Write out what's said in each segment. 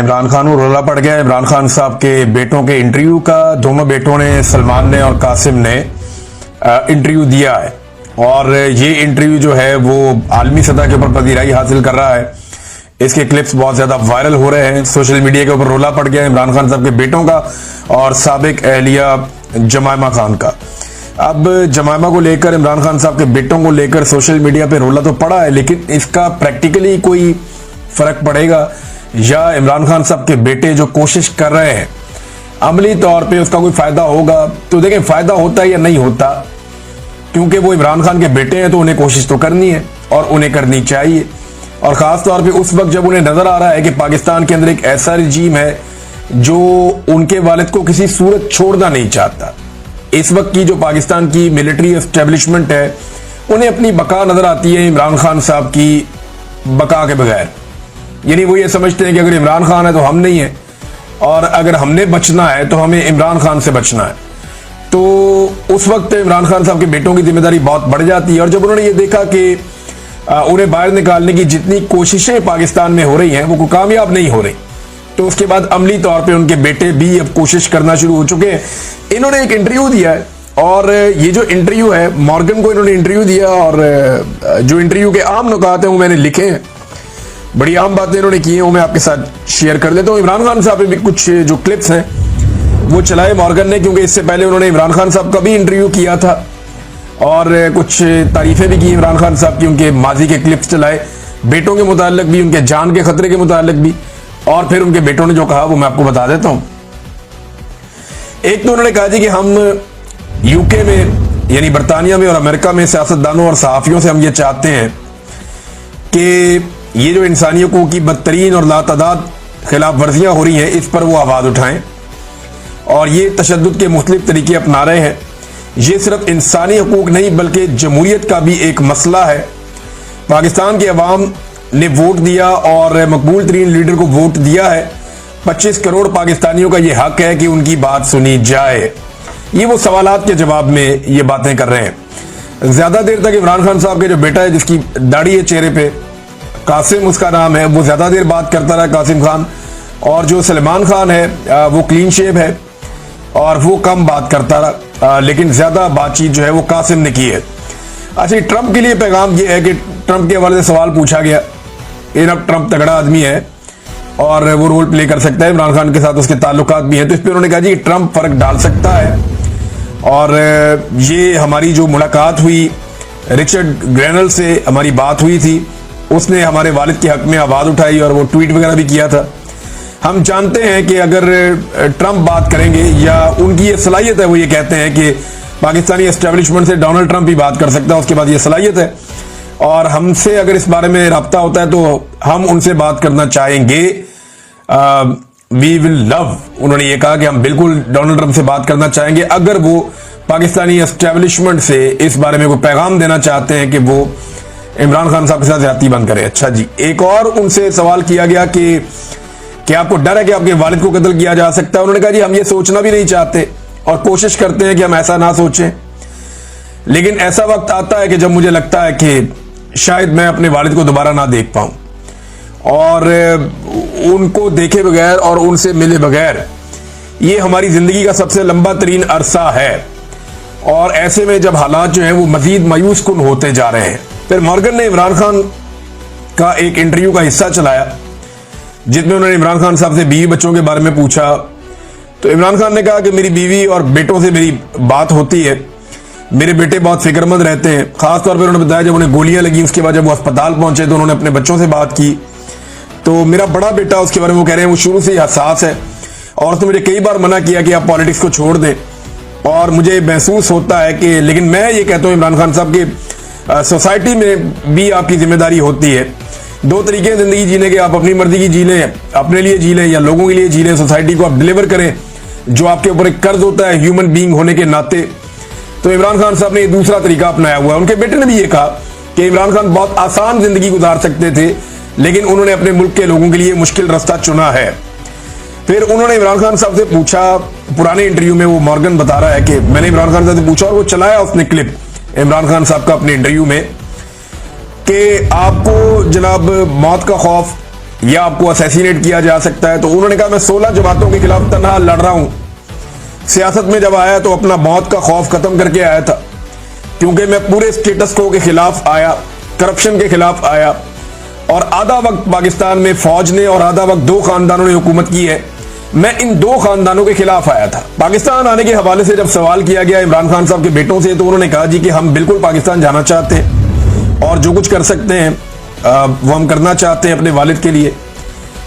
इमरान खान को रोला पड़ गया इमरान खान साहब के बेटों के इंटरव्यू का। दोनों बेटों ने, सलमान ने और कासिम ने इंटरव्यू दिया है और ये इंटरव्यू जो है वो आलमी सतह के ऊपर पजीराई हासिल कर रहा है। इसके क्लिप्स बहुत ज्यादा वायरल हो रहे हैं। सोशल मीडिया के ऊपर रोला पड़ गया इमरान खान साहब के बेटों का और साबिक अहलिया जमायमा खान का। अब जमायमा को लेकर, इमरान खान साहब के बेटों को लेकर सोशल मीडिया पे रोला तो पड़ा है, लेकिन इसका प्रैक्टिकली कोई फर्क पड़ेगा या इमरान खान साहब के बेटे जो कोशिश कर रहे हैं अमली तौर पे उसका कोई फायदा होगा? तो देखें, फायदा होता है या नहीं होता, क्योंकि वो इमरान खान के बेटे हैं तो उन्हें कोशिश तो करनी है और उन्हें करनी चाहिए। और खास तौर पे उस वक्त जब उन्हें नजर आ रहा है कि पाकिस्तान के अंदर एक ऐसा रिजीम है जो उनके वालिद को किसी सूरत छोड़ना नहीं चाहता। इस वक्त की जो पाकिस्तान की मिलिट्री एस्टेब्लिशमेंट है उन्हें अपनी बका नजर आती है इमरान खान साहब की बका के बगैर। यानी वो ये समझते हैं कि अगर इमरान खान है तो हम नहीं है, और अगर हमने बचना है तो हमें इमरान खान से बचना है। तो उस वक्त इमरान खान साहब के बेटों की जिम्मेदारी बहुत बढ़ जाती है। और जब उन्होंने ये देखा कि उन्हें बाहर निकालने की जितनी कोशिशें पाकिस्तान में हो रही हैं वो कामयाब नहीं हो रही, तो उसके बाद अमली तौर पे उनके बेटे भी अब कोशिश करना शुरू हो चुके हैं। इन्होंने एक इंटरव्यू दिया है और ये जो इंटरव्यू है, मॉर्गन को इन्होंने इंटरव्यू दिया और जो इंटरव्यू के आम नुकात हैं वो मैंने लिखे हैं। बड़ी आम बातें इन्होंने की हैं, वो मैं आपके साथ शेयर कर लेता हूँ। इमरान खान साहब भी कुछ जो क्लिप्स हैं वो चलाए मॉर्गन ने, क्योंकि इससे पहले उन्होंने इमरान खान साहब का भी इंटरव्यू किया था और कुछ तारीफें भी की इमरान खान साहब की। उनके माजी के क्लिप्स चलाए, बेटों के मुतालिक भी, उनके जान के खतरे के मुतालिक भी, और फिर उनके बेटों ने जो कहा वो मैं आपको बता देता हूं। एक तो उन्होंने कहा जी कि हम यूके में यानी बरतानिया में और अमेरिका में सियासतदानों और सहाफियों से हम ये चाहते हैं कि ये जो इंसानी हकूक की बदतरीन और लातादाद खिलाफ वर्जियां हो रही हैं इस पर वो आवाज उठाएं। और ये तशद्दुद के मुख्तलिफ तरीके अपना रहे हैं। ये सिर्फ इंसानी हकूक नहीं बल्कि जमहूरियत का भी एक मसला है। पाकिस्तान के अवाम ने वोट दिया और मकबूल तरीन लीडर को वोट दिया है। 25 करोड़ पाकिस्तानियों का ये हक है कि उनकी बात सुनी जाए। ये वो सवालात के जवाब में ये बातें कर रहे हैं। ज्यादा देर तक इमरान खान साहब के जो बेटा है जिसकी दाढ़ी है चेहरे पे, कासिम उसका नाम है, वो ज्यादा देर बात करता रहा, कासिम खान। और जो सलमान खान है वो क्लीन शेव है और वो कम बात करता रहा, लेकिन ज्यादा बातचीत जो है वो कासिम ने की है। अच्छा, ट्रंप के लिए पैगाम ये है कि ट्रंप के हवाले से सवाल पूछा गया। ट्रंप तगड़ा आदमी है और वो रोल प्ले कर सकता है, इमरान खान के साथ उसके ताल्लुकात भी हैं, तो इस पर उन्होंने कहा जी ट्रंप फर्क डाल सकता है। और ये हमारी जो मुलाकात हुई रिचर्ड ग्रेनल से, हमारी बात हुई थी, उसने हमारे वालिद के हक में आवाज उठाई और वो ट्वीट वगैरह भी किया था। हम जानते हैं कि अगर ट्रंप बात करेंगे या उनकी ये सलाहियत है, वो ये कहते हैं कि पाकिस्तानी एस्टेब्लिशमेंट से डोनाल्ड ट्रंप ही बात कर सकता है, उसके बाद ये सलाहियत है। और हमसे अगर इस बारे में रब्ता होता है तो हम उनसे बात करना चाहेंगे। वी विल लव, उन्होंने ये कहा कि हम बिल्कुल डोनाल्ड ट्रंप से बात करना चाहेंगे अगर वो पाकिस्तानी एस्टेब्लिशमेंट से इस बारे में कोई पैगाम देना चाहते हैं कि वो इमरान खान साहब के साथ ज्यादती बंद करे। अच्छा जी, एक और उनसे सवाल किया गया कि आपको डर है कि आपके वालिद को कत्ल किया जा सकता है? उन्होंने कहा जी हम ये सोचना भी नहीं चाहते और कोशिश करते हैं कि हम ऐसा ना सोचें, लेकिन ऐसा वक्त आता है कि जब मुझे लगता है कि शायद मैं अपने वालिद को दोबारा ना देख पाऊं, और उनको देखे बगैर और उनसे मिले बगैर ये हमारी जिंदगी का सबसे लंबा तरीन अरसा है। और ऐसे में जब हालात जो हैं वो मजीद मायूस कुन होते जा रहे हैं। फिर मॉर्गन ने इमरान खान का एक इंटरव्यू का हिस्सा चलाया जिसमें उन्होंने इमरान खान साहब से बीवी बच्चों के बारे में पूछा। तो इमरान खान ने कहा कि मेरी बीवी और बेटों से मेरी बात होती है, मेरे बेटे बहुत फिक्रमंद रहते हैं। खासतौर पर उन्होंने बताया जब उन्हें गोलियां लगी उसके बाद जब वो अस्पताल पहुंचे तो उन्होंने अपने बच्चों से बात की। तो मेरा बड़ा बेटा, उसके बारे में वो कह रहे हैं, वो शुरू से ही हसास है और उसने मुझे कई बार मना किया कि आप पॉलिटिक्स को छोड़ दें, और मुझे महसूस होता है कि, लेकिन मैं ये कहता हूँ इमरान खान साहब की सोसाइटी में भी आपकी जिम्मेदारी होती है। दो तरीके हैं जिंदगी जीने के, आप अपनी मर्जी की जी लें, अपने लिए जी लें, या लोगों के लिए जी लें। सोसाइटी को आप डिलीवर करें जो आपके ऊपर एक कर्ज होता है ह्यूमन बीइंग होने के नाते। तो इमरान खान साहब ने दूसरा तरीका अपनाया हुआ है। उनके बेटे ने भी ये कहा कि इमरान खान बहुत आसान जिंदगी गुजार सकते थे, लेकिन उन्होंने अपने मुल्क के लोगों के लिए मुश्किल रास्ता चुना है। फिर उन्होंने इमरान खान साहब से पूछा, पुराने इंटरव्यू में वो मॉर्गन बता रहा है कि मैंने इमरान खान साहब से पूछा और वो चलाया उसने क्लिप इमरान खान साहब का अपने इंटरव्यू में, कि आपको जनाब मौत का खौफ या आपको असैसिनेट किया जा सकता है। तो उन्होंने कहा मैं 16 जमातों के खिलाफ तनहा लड़ रहा हूं। सियासत में जब आया तो अपना मौत का खौफ खत्म करके आया था, क्योंकि मैं पूरे स्टेटस को के खिलाफ आया, करप्शन के खिलाफ आया, और आधा वक्त पाकिस्तान में फौज ने और आधा वक्त 2 खानदानों ने हुकूमत की है। मैं इन 2 खानदानों के खिलाफ आया था। पाकिस्तान आने के हवाले से जब सवाल किया गया इमरान खान साहब के बेटों से, तो उन्होंने कहा जी कि हम बिल्कुल पाकिस्तान जाना चाहते हैं और जो कुछ कर सकते हैं वो हम करना चाहते हैं अपने वालिद के लिए।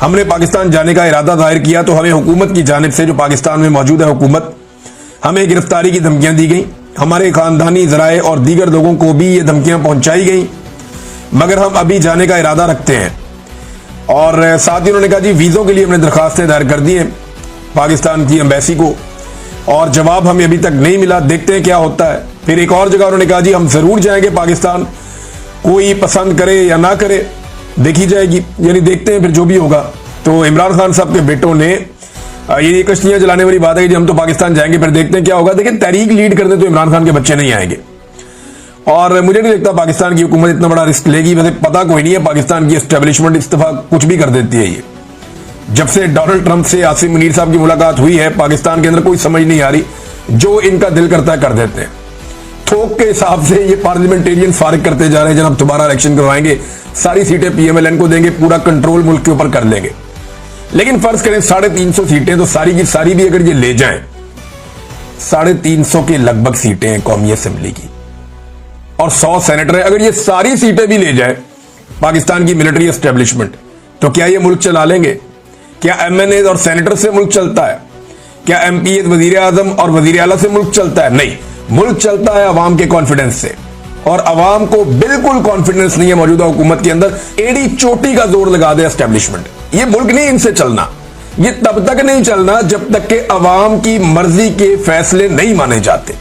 हमने पाकिस्तान जाने का इरादा जाहिर किया तो हमें हुकूमत की जानिब से, जो पाकिस्तान में मौजूद है हुकूमत, हमें गिरफ्तारी की धमकियां दी गई। हमारे खानदानी जराए और दीगर लोगों को भी ये धमकियां पहुंचाई गई, मगर हम अभी जाने का इरादा रखते हैं। और साथ ही उन्होंने कहा जी वीज़ों के लिए हमने दरखास्तें दायर कर दी हैं पाकिस्तान की एम्बेसी को, और जवाब हमें अभी तक नहीं मिला, देखते हैं क्या होता है। फिर एक और जगह उन्होंने कहा जी हम जरूर जाएंगे पाकिस्तान, कोई पसंद करे या ना करे देखी जाएगी, यानी देखते हैं फिर जो भी होगा। तो इमरान खान साहब के बेटों ने ये कश्तियां जलाने वाली बात है कि हम तो पाकिस्तान जाएंगे फिर देखते हैं क्या होगा। देखिए तहरीक लीड करने तो इमरान खान के बच्चे नहीं आएंगे, और मुझे नहीं लगता पाकिस्तान की हुकूमत इतना बड़ा रिस्क लेगी। वैसे पता कोई नहीं है, पाकिस्तान की एस्टेब्लिशमेंट इस दफा कुछ भी कर देती है। ये जब से डोनाल्ड ट्रंप से आसिम मुनीर साहब की मुलाकात हुई है, पाकिस्तान के अंदर कोई समझ नहीं आ रही, जो इनका दिल करता है कर देते हैं। थोक के हिसाब से ये पार्लियामेंटेरियन फारिग करते जा रहे हैं। जनाब दोबारा इलेक्शन करवाएंगे, सारी सीटें PMLN को देंगे, पूरा कंट्रोल मुल्क के ऊपर कर लेंगे। लेकिन फर्ज करें 350 सीटें, तो सारी की सारी भी अगर ये ले जाएं, 350 के लगभग सीटें हैं कौमी असेंबली की, और 100 सेनेटर है। अगर ये सारी सीटें भी ले जाए पाकिस्तान की मिलिट्री एस्टेब्लिशमेंट, तो क्या ये मुल्क चला लेंगे? क्या MNA और सेनेटर से मुल्क चलता है? क्या MPs वजीर आजम और वजीर आला से मुल्क चलता है? नहीं, मुल्क चलता है अवाम के कॉन्फिडेंस से, और अवाम को बिल्कुल कॉन्फिडेंस नहीं है मौजूदा हुकूमत के अंदर। एड़ी चोटी का जोर लगा दे एस्टेब्लिशमेंट, ये मुल्क नहीं इनसे चलना। ये तब तक नहीं चलना जब तक कि अवाम की मर्जी के फैसले नहीं माने जाते।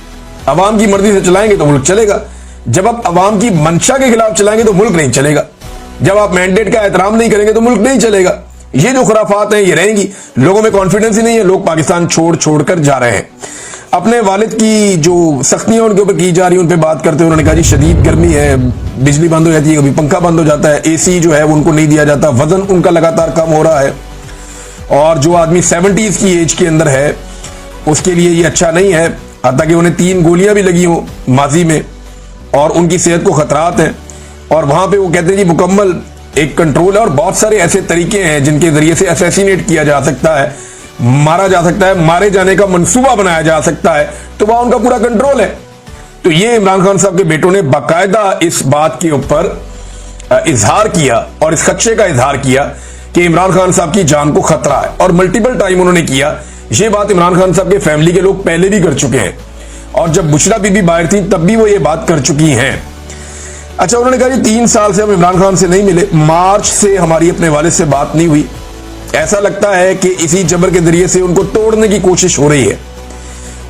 अवाम की मर्जी से चलाएंगे तो मुल्क चलेगा, जब आप अवाम की मंशा के खिलाफ चलाएंगे तो मुल्क नहीं चलेगा, जब आप मैंडेट का एहतराम नहीं करेंगे तो मुल्क नहीं चलेगा। ये जो खुराफात हैं ये रहेंगी, लोगों में कॉन्फिडेंस ही नहीं है, लोग पाकिस्तान छोड़ छोड़ कर जा रहे हैं। अपने वालिद की जो सख्तियां उनके ऊपर की जा रही है उन पर बात करते हुए उन्होंने कहा जी शदीद गर्मी है, बिजली बंद हो जाती है, कभी पंखा बंद हो जाता है, AC जो है वो उनको नहीं दिया जाता, वजन उनका लगातार कम हो रहा है, और जो आदमी 70s की एज के अंदर है उसके लिए ये अच्छा नहीं है। हत्ता कि उन्हें 3 गोलियां भी लगी हो माजी में, और उनकी सेहत को खतरात हैं, और वहां पे वो कहते हैं जी मुकम्मल एक कंट्रोल है, और बहुत सारे ऐसे तरीके हैं जिनके जरिए से असैसिनेट किया जा सकता है, मारा जा सकता है, मारे जाने का मंसूबा बनाया जा सकता है, तो वहां उनका पूरा कंट्रोल है। तो ये इमरान खान साहब के बेटों ने बाकायदा इस बात के ऊपर इजहार किया और इस खदशे का इजहार किया कि इमरान खान साहब की जान को खतरा है, और मल्टीपल टाइम उन्होंने किया। ये बात इमरान खान साहब के फैमिली के लोग पहले भी कर चुके हैं, और जब बुशरा बीबी बाहर थी तब भी वो ये बात कर चुकी हैं। अच्छा, उन्होंने कहा 3 साल से हम इमरान खान से नहीं मिले, मार्च से हमारी अपने वालिद से बात नहीं हुई। ऐसा लगता है कि इसी जबर के जरिए से उनको तोड़ने की कोशिश हो रही है।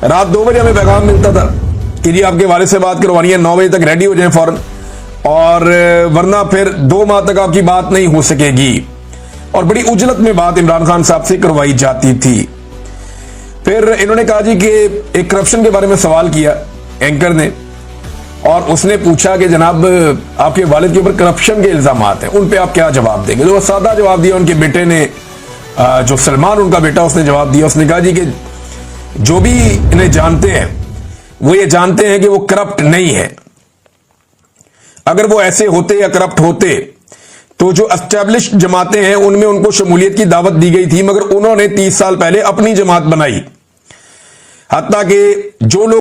रात 2 बजे हमें पैगाम मिलता था कि जी आपके वालिद से बात करवानी है, 9 बजे तक रेडी हो जाए फौरन, और वरना फिर 2 माह तक आपकी बात नहीं हो सकेगी। और बड़ी उजलत में बात इमरान खान साहब से करवाई जाती थी। फिर इन्होंने कहा जी कि एक करप्शन के बारे में सवाल किया एंकर ने, और उसने पूछा कि जनाब आपके वालिद के ऊपर करप्शन के इल्जामात हैं, उन पे आप क्या जवाब देंगे? तो वो सादा जवाब दिया उनके बेटे ने, जो सलमान उनका बेटा, उसने जवाब दिया। उसने कहा जी कि जो भी इन्हें जानते हैं वो ये जानते हैं कि वो करप्ट नहीं है। अगर वो ऐसे होते या करप्ट होते तो जो एस्टैब्लिश्ड जमातें हैं उनमें उनको शमूलियत की दावत दी गई थी, मगर उन्होंने 30 साल पहले अपनी जमात बनाई। हत्ता कि जो लोग